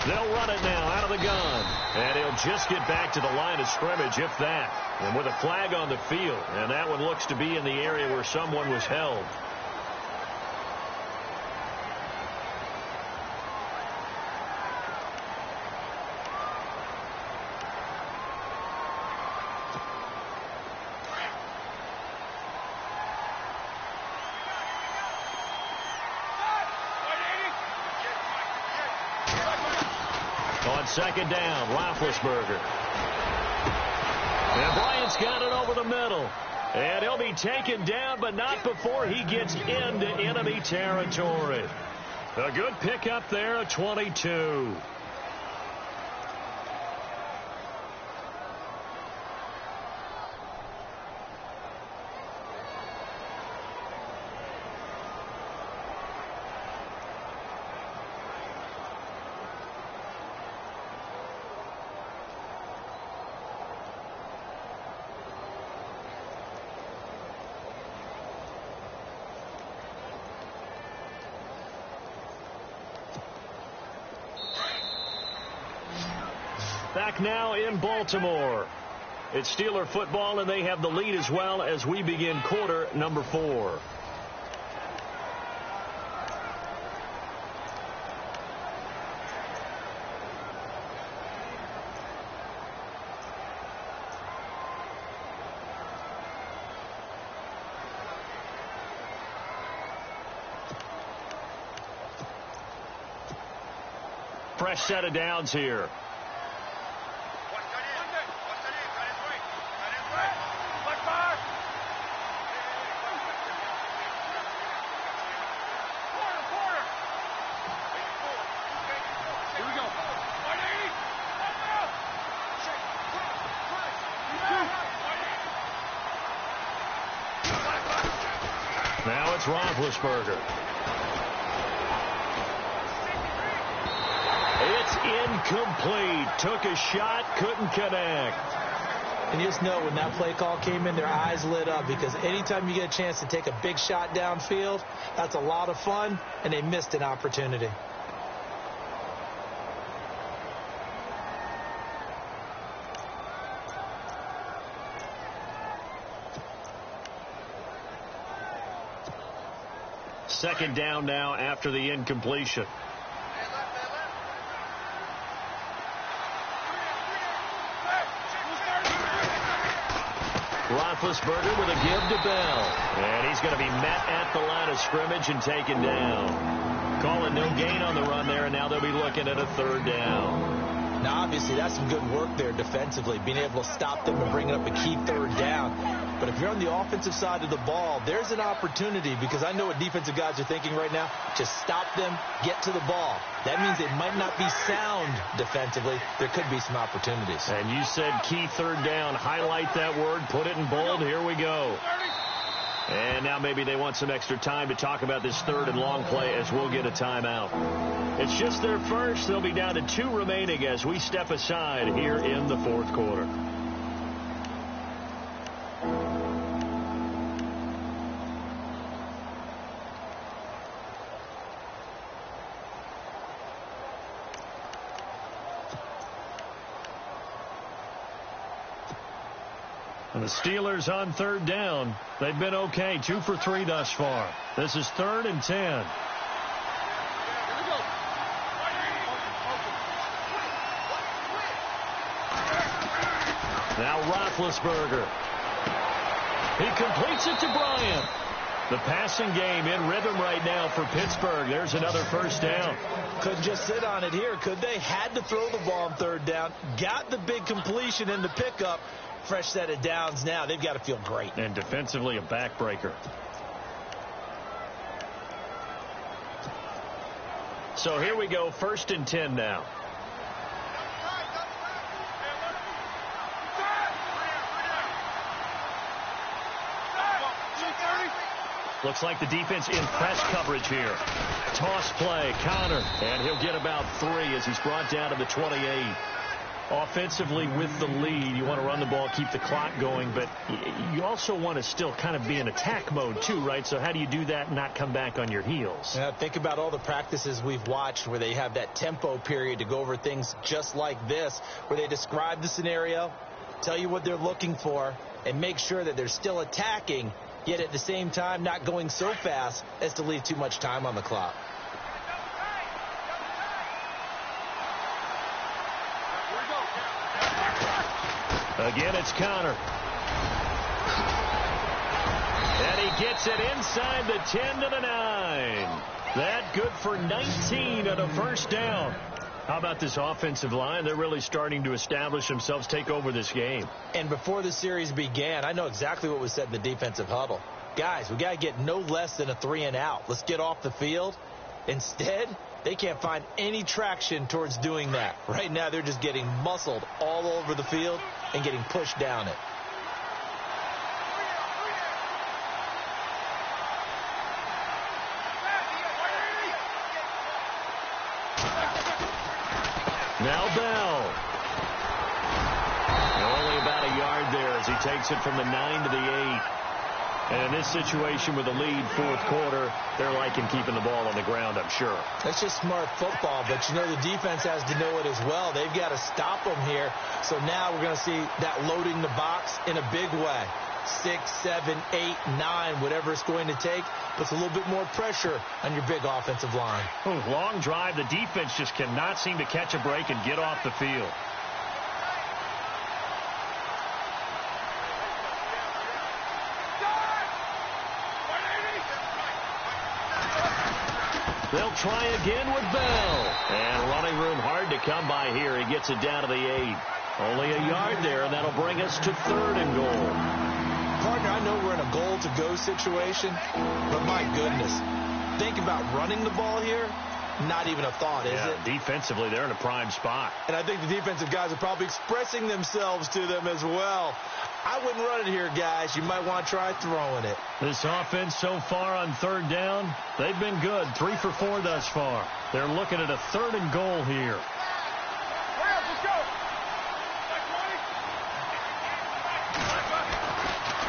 They'll run it now out of the gun. And he'll just get back to the line of scrimmage, if that. And with a flag on the field. And that one looks to be in the area where someone was held. Second down, Roethlisberger. And Bryant's got it over the middle. And he'll be taken down, but not before he gets into enemy territory. A good pickup there at 22. Back now in Baltimore. It's Steeler football, and they have the lead as well as we begin quarter number 4. Fresh set of downs here. Now it's Roethlisberger. It's incomplete. Took a shot, couldn't connect. And you just know when that play call came in, their eyes lit up, because anytime you get a chance to take a big shot downfield, that's a lot of fun, and they missed an opportunity. Second down now after the incompletion. Roethlisberger with a give to Bell. And he's going to be met at the line of scrimmage and taken down. Calling no gain on the run there, and now they'll be looking at a third down. Now, obviously, that's some good work there defensively, being able to stop them and bringing up a key third down. But if you're on the offensive side of the ball, there's an opportunity, because I know what defensive guys are thinking right now. Just stop them, get to the ball. That means they might not be sound defensively. There could be some opportunities. And you said key third down. Highlight that word. Put it in bold. Here we go. And now maybe they want some extra time to talk about this third and long play as we'll get a timeout. It's just their first. They'll be down to 2 remaining as we step aside here in the fourth quarter. And the Steelers on third down. They've been okay. 2 for 3 thus far. This is 3rd and 10. Now Roethlisberger. He completes it to Bryant. The passing game in rhythm right now for Pittsburgh. There's another first down. Couldn't just sit on it here, could they? Had to throw the ball on third down. Got the big completion in the pickup. Fresh set of downs now. They've got to feel great. And defensively, a backbreaker. So here we go. 1st and 10 now. Looks like the defense in press coverage here. Toss play, Connor, and he'll get about 3 as he's brought down to the 28. Offensively with the lead, you want to run the ball, keep the clock going, but you also want to still kind of be in attack mode too, right? So how do you do that and not come back on your heels? Yeah, think about all the practices we've watched where they have that tempo period to go over things just like this, where they describe the scenario, tell you what they're looking for, and make sure that they're still attacking, yet at the same time not going so fast as to leave too much time on the clock. Again, it's Connor. And he gets it inside the 10 to the 9. That good for 19 and a first down. How about this offensive line? They're really starting to establish themselves, take over this game. And before the series began, I know exactly what was said in the defensive huddle. Guys, we got to get no less than a 3 and out. Let's get off the field. Instead, they can't find any traction towards doing that. Right now, they're just getting muscled all over the field and getting pushed down it. Now Bell. Only about a yard there as he takes it from the 9 to the 8. And in this situation with the lead, fourth quarter, they're liking keeping the ball on the ground, I'm sure. That's just smart football, but you know the defense has to know it as well. They've got to stop them here. So now we're going to see that loading the box in a big way. 6, 7, 8, 9, whatever it's going to take, puts a little bit more pressure on your big offensive line. Ooh, long drive. The defense just cannot seem to catch a break and get off the field. They'll try again with Bell. And running room hard to come by here. He gets it down to the 8. Only a yard there, and that'll bring us to 3rd and goal. Partner, I know we're in a goal-to-go situation, but my goodness, think about running the ball here. Not even a thought, is it? Defensively, they're in a prime spot. And I think the defensive guys are probably expressing themselves to them as well. I wouldn't run it here, guys. You might want to try throwing it. This offense so far on 3rd down, they've been good. 3 for 4 thus far. They're looking at a 3rd and goal here.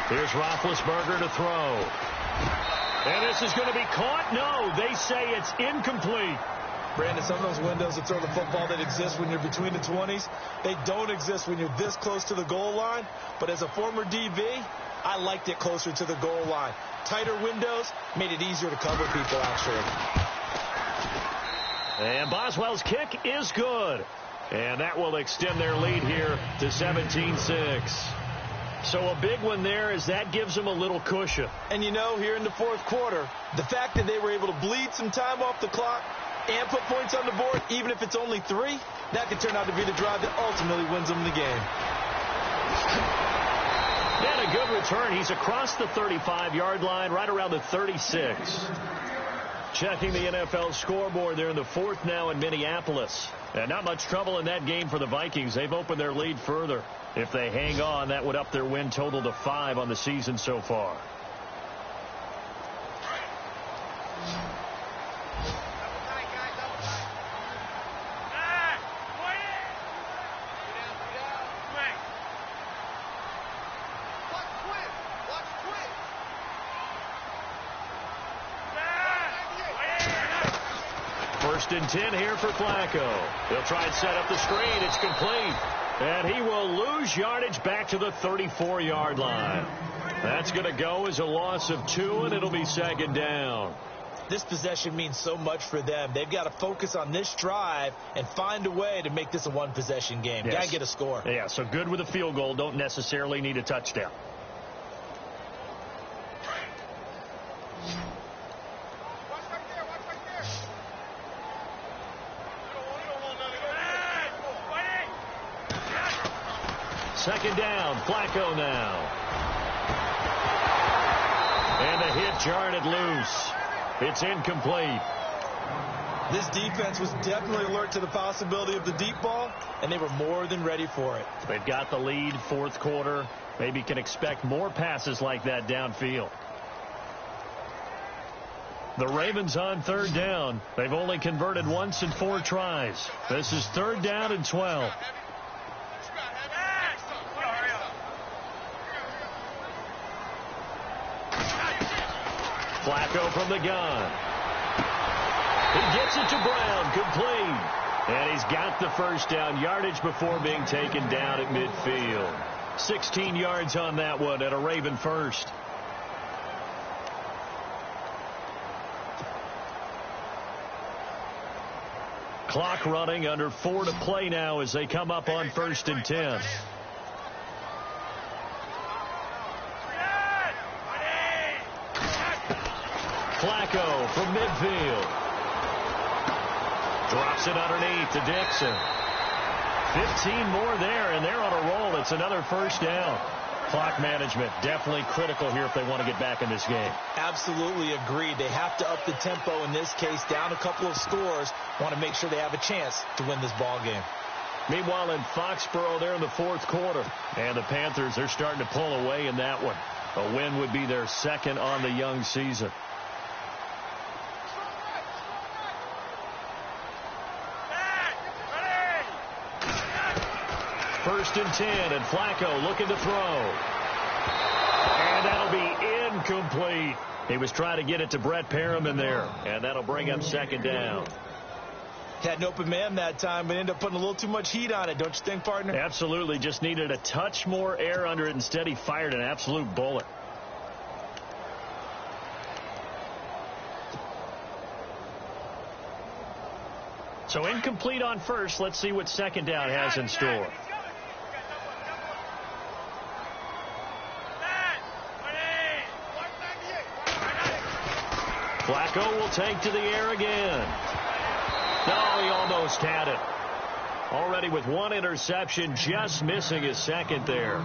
Here's Roethlisberger to throw. And this is going to be caught. No, they say it's incomplete. Brandon, some of those windows to throw the football that exist when you're between the 20s, they don't exist when you're this close to the goal line. But as a former DB, I liked it closer to the goal line. Tighter windows made it easier to cover people, actually. And Boswell's kick is good. And that will extend their lead here to 17-6. So a big one there, as that gives them a little cushion. And you know, here in the fourth quarter, the fact that they were able to bleed some time off the clock and put points on the board, even if it's only 3, that could turn out to be the drive that ultimately wins them the game. And a good return. He's across the 35-yard line, right around the 36. Checking the NFL scoreboard there in the fourth now in Minneapolis. And not much trouble in that game for the Vikings. They've opened their lead further. If they hang on, that would up their win total to 5 on the season so far. First and 10 here for Flacco. He'll try and set up the screen. It's complete. And he will lose yardage back to the 34-yard line. That's going to go as a loss of 2, and it'll be second down. This possession means so much for them. They've got to focus on this drive and find a way to make this a one-possession game. Yes. Got to get a score. Yeah, so good with a field goal. Don't necessarily need a touchdown. Second down, Flacco now. And the hit jarred it loose. It's incomplete. This defense was definitely alert to the possibility of the deep ball, and they were more than ready for it. They've got the lead, fourth quarter. Maybe can expect more passes like that downfield. The Ravens on third down. They've only converted once in 4 tries. This is third down and 12. Flacco from the gun. He gets it to Brown, complete. And he's got the first down, yardage before being taken down at midfield. 16 yards on that one, and a Raven first. Clock running, under 4 to play now as they come up on first and 10. Flacco from midfield. Drops it underneath to Dixon. 15 more there, and they're on a roll. It's another first down. Clock management definitely critical here if they want to get back in this game. Absolutely agreed. They have to up the tempo in this case, down a couple of scores. Want to make sure they have a chance to win this ball game. Meanwhile, in Foxborough, they're in the fourth quarter. And the Panthers, they're starting to pull away in that one. A win would be their second on the young season. First and 10, and Flacco looking to throw. And that'll be incomplete. He was trying to get it to Brett Perriman there, and that'll bring up second down. Had an open man that time, but ended up putting a little too much heat on it, don't you think, partner? Absolutely. Just needed a touch more air under it. Instead, he fired an absolute bullet. So incomplete on first. Let's see what second down has in store. Flacco will take to the air again. No, he almost had it. Already with 1 interception, just missing his second there.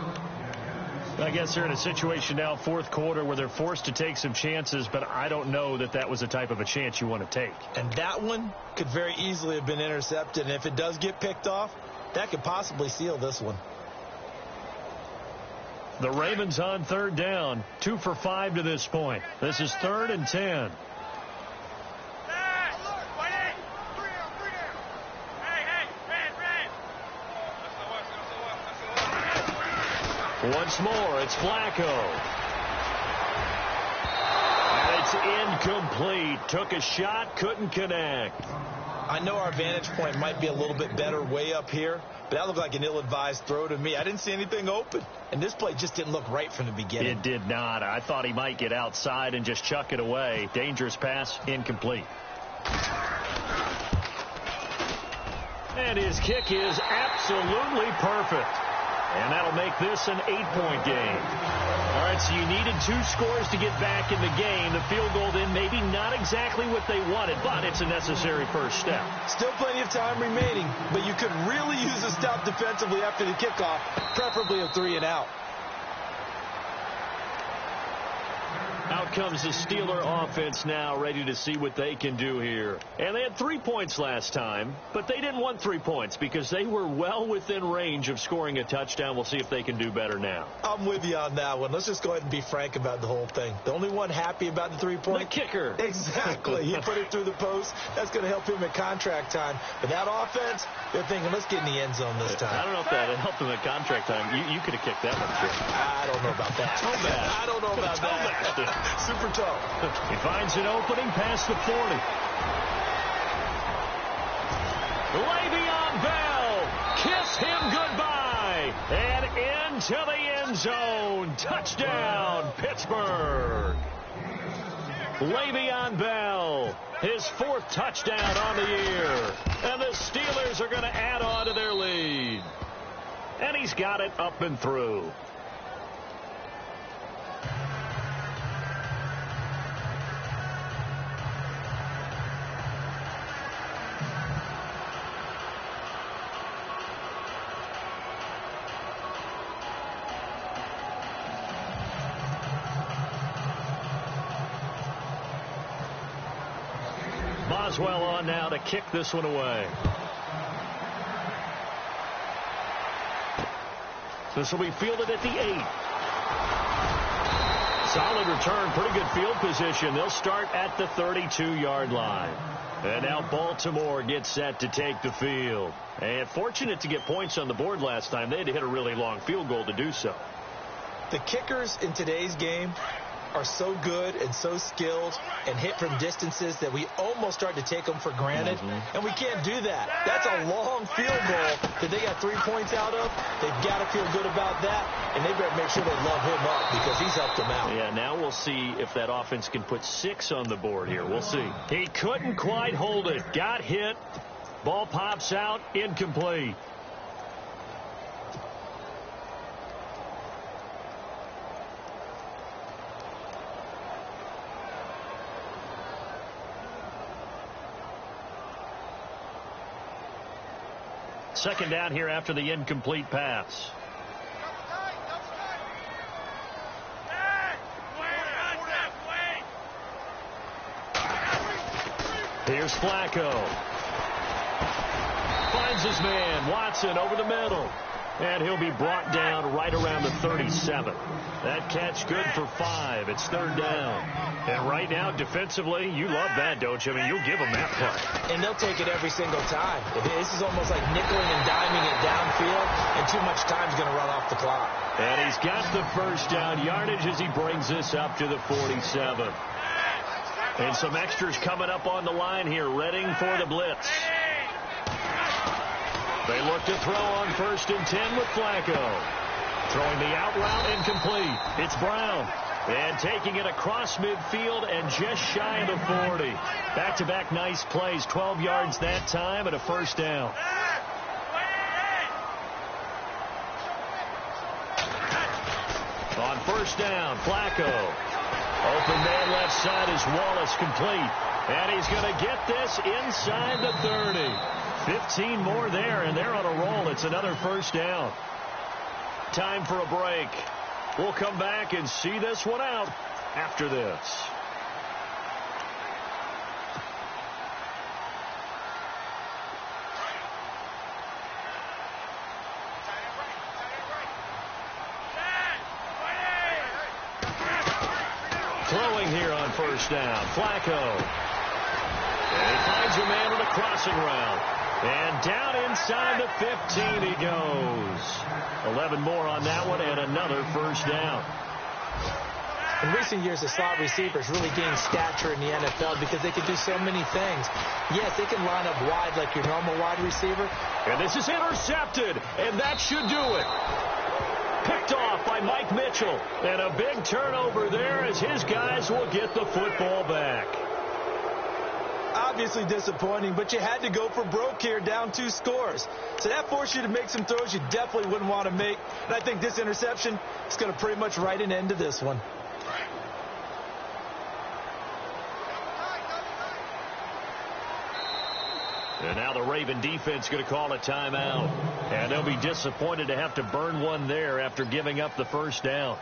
I guess they're in a situation now, fourth quarter, where they're forced to take some chances, but I don't know that that was the type of a chance you want to take. And that one could very easily have been intercepted, and if it does get picked off, that could possibly seal this one. The Ravens on third down, 2 for 5 to this point. This is third and 10. Once more, it's Flacco. And it's incomplete. Took a shot, couldn't connect. I know our vantage point might be a little bit better way up here, but that looked like an ill-advised throw to me. I didn't see anything open, and this play just didn't look right from the beginning. It did not. I thought he might get outside and just chuck it away. Dangerous pass, incomplete. And his kick is absolutely perfect. And that'll make this an 8-point game. All right, so you needed 2 scores to get back in the game. The field goal then maybe not exactly what they wanted, but it's a necessary first step. Still plenty of time remaining, but you could really use a stop defensively after the kickoff, preferably a 3-and-out. Out comes the Steeler offense now, ready to see what they can do here. And they had 3 points last time, but they didn't want 3 points because they were well within range of scoring a touchdown. We'll see if they can do better now. I'm with you on that one. Let's just go ahead and be frank about the whole thing. The only one happy about the 3-point? The kicker. Exactly. He put it through the post. That's going to help him at contract time. But that offense, they're thinking, let's get in the end zone this time. I don't know if that helped him at contract time. You could have kicked that one, too. I don't know about that. Toe bad. I don't know about that. Super toe. He finds an opening past the 40. Le'Veon Bell, kiss him goodbye, and into the end zone. Touchdown, Pittsburgh. Le'Veon Bell, his 4th touchdown on the year, and the Steelers are going to add on to their lead. And he's got it up and through. Boswell on now to kick this one away. This will be fielded at the 8. Solid return, pretty good field position. They'll start at the 32-yard line. And now Baltimore gets set to take the field. And fortunate to get points on the board last time. They had to hit a really long field goal to do so. The kickers in today's game are so good and so skilled and hit from distances that we almost start to take them for granted. And we can't do that. That's a long field goal that they got 3 points out of. They've got to feel good about that, and they better make sure they love him up because he's helped them out. Yeah, now we'll see if that offense can put 6 on the board here. We'll see. He couldn't quite hold it. Got hit. Ball pops out. Incomplete. Second down here after the incomplete pass. Here's Flacco. Finds his man, Watson, over the middle. And he'll be brought down right around the 37. That catch good for 5. It's 3rd down. And right now, defensively, you love that, don't you? I mean, you'll give them that play. And they'll take it every single time. This is almost like nickeling and diming it downfield, and too much time's going to run off the clock. And he's got the first down yardage as he brings this up to the 47. And some extras coming up on the line here, readying for the blitz. They look to throw on 1st and 10 with Flacco. Throwing the out route incomplete. It's Brown. And taking it across midfield and just shy of the 40. Back-to-back nice plays. 12 yards that time and a 1st down. On 1st down, Flacco. Open man left side is Wallace, complete. And he's going to get this inside the 30. 15 more there, and they're on a roll. It's another 1st down. Time for a break. We'll come back and see this one out after this. Throwing here on 1st down, Flacco. And he finds a man on a crossing route. And down inside the 15 he goes. 11 more on that one and another 1st down. In recent years, the slot receivers really gained stature in the NFL because they can do so many things. Yes, they can line up wide like your normal wide receiver. And this is intercepted, and that should do it. Picked off by Mike Mitchell. And a big turnover there as his guys will get the football back. Obviously disappointing, but you had to go for broke here, down 2 scores. So that forced you to make some throws you definitely wouldn't want to make. And I think this interception is going to pretty much write an end to this one. And now the Raven defense going to call a timeout. And they'll be disappointed to have to burn one there after giving up the first down.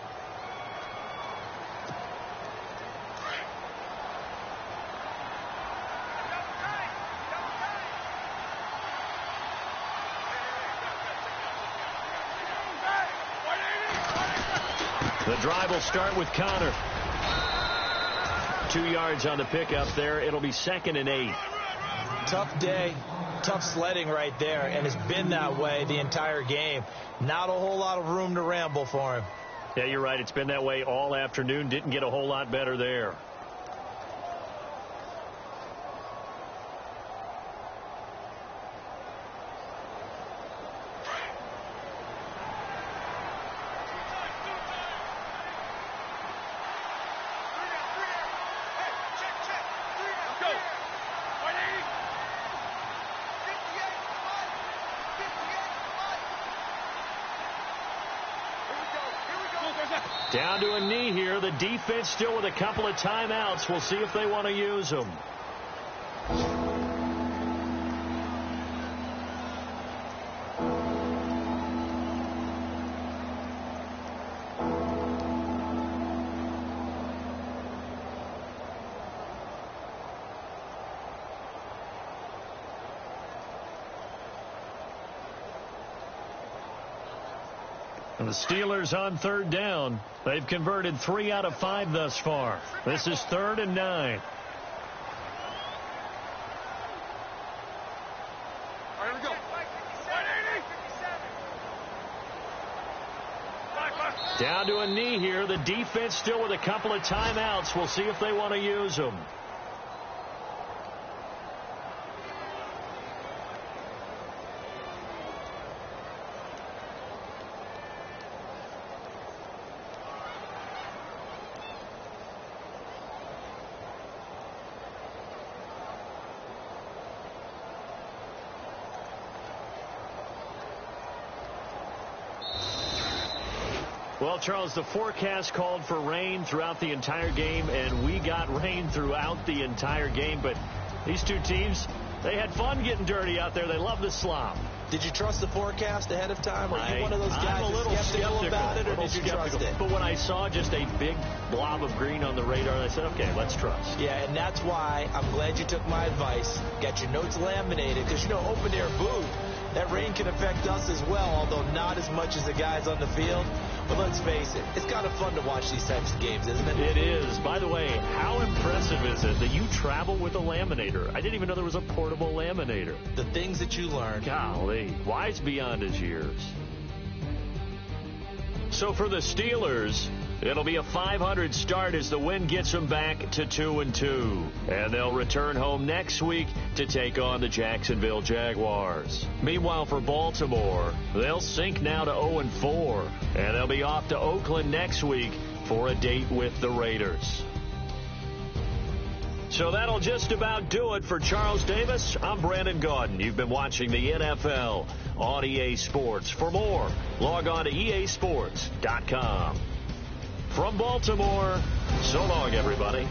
The drive will start with Connor. 2 yards on the pickup there. It'll be 2nd and 8. Tough day, tough sledding right there, and it's been that way the entire game. Not a whole lot of room to ramble for him. Yeah, you're right. It's been that way all afternoon. Didn't get a whole lot better there. Down to a knee here. The defense still with a couple of timeouts. We'll see if they want to use them. And the Steelers on 3rd down. They've converted 3 out of 5 thus far. This is 3rd and 9. Here we go. Down to a knee here. The defense still with a couple of timeouts. We'll see if they want to use them. Well, Charles, the forecast called for rain throughout the entire game, and we got rain throughout the entire game. But these two teams, they had fun getting dirty out there. They love the slop. Did you trust the forecast ahead of time? Are you one of those guys I'm a little skeptical about it, or did you trust it? But when I saw just a big blob of green on the radar, I said, okay, let's trust. Yeah, and that's why I'm glad you took my advice. Got your notes laminated, because, you know, open air booth, that rain can affect us as well, although not as much as the guys on the field. But let's face it, it's kind of fun to watch these types of games, isn't it? It is. By the way, how impressive is it that you travel with a laminator? I didn't even know there was a portable laminator. The things that you learn. Golly, wise beyond his years. So for the Steelers, it'll be a .500 start as the win gets them back to 2-2. And they'll return home next week to take on the Jacksonville Jaguars. Meanwhile, for Baltimore, they'll sink now to 0-4. And they'll be off to Oakland next week for a date with the Raiders. So that'll just about do it for Charles Davis. I'm Brandon Gaudin. You've been watching the NFL on EA Sports. For more, log on to easports.com. From Baltimore, so long, everybody.